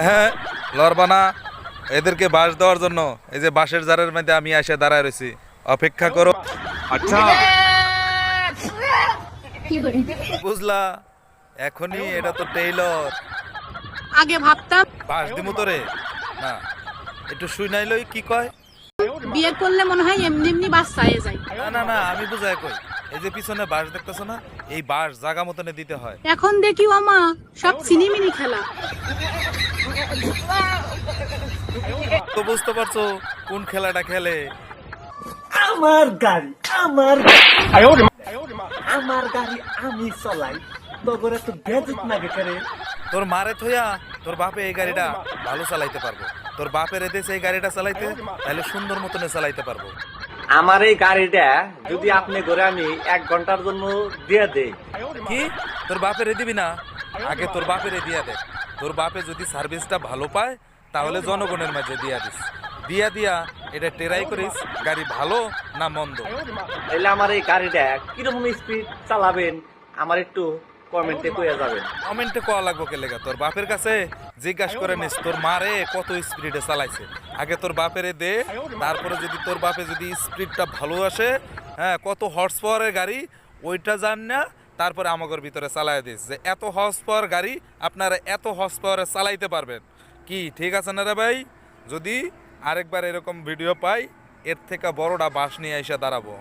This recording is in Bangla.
হ্যাঁ লড়বা না, এদেরকে বাঁশ দেওয়ার জন্য এই যে বাঁশের জারের মধ্যে আমি এসে দাঁড়ায় রয়েছি, অপেক্ষা করো। আচ্ছা বুঝলা? এখনই এটা তো টেইলর। আগে ভাবতাম বাঁশ দিমু তোরে না, একটু শুই নাইলই কি কয়। বিয়ে করলে মনে হয় এমনি এমনি বাচ্চা হয়ে যায়। না না না, আমি বুঝাই কই, এই যে পিছনে বাঁশ দেখতেছো না, এই বাঁশ জাগা মতনে দিতে হয়। এখন দেখি ওমা সব চিনিমিনি খেলা। তো বুঝতে পারছো কোন খেলাটা খেলে। আমার গাড়ি আমার আমার গাড়ি আমি চলাই তগরে তো বেজত লাগে করে। তোর মারে থইয়া তোর বাপে এই গাড়িটা ভালো চালাইতে পারবো, তোর বাপের এদেশে এই গাড়িটা চালাইতে তাহলে সুন্দর মতনে চালাইতে পারবো। আমার এই গাড়িটা যদি আপনি করে আমি 1 ঘন্টার জন্য দিয়ে দেই। কি তোর বাপের দিবি না? আগে তোর বাপের দিয়া দেখ, তোর বাপে যদি সার্ভিসটা ভালো পায় তাহলে জনগণের মাঝে দিয়া দিস, দিয়া দিয়া এটা টেরাই করিস গাড়ি ভালো না মন্দ। তাহলে আমার এই গাড়িটা কিরকম স্পিড চালাবেন আমার একটু কমেন্টে কইয়া যাবেন। কমেন্টে কোয়া লাগবো কে লেগা? তোর বাপের কাছে জিজ্ঞাসা করে নিস তোর মারে কত স্পিডে চালাইছে, আগে তোর বাপেরে দে, তারপরে যদি তোর বাপে যদি স্পিডটা ভালো আসে, হ্যাঁ কত হর্স পাওয়ারের গাড়ি ওইটা জান না, তারপরে আমাদের ভিতরে চালাই দিস যে এত হর্স পাওয়ার গাড়ি আপনারা এত হর্স পাওয়ারে চালাইতে পারবেন। কি ঠিক আছে না রে ভাই? যদি আরেকবার এরকম ভিডিও পাই এর থেকে বড়টা বাস নিয়ে এসে দাঁড়াবো।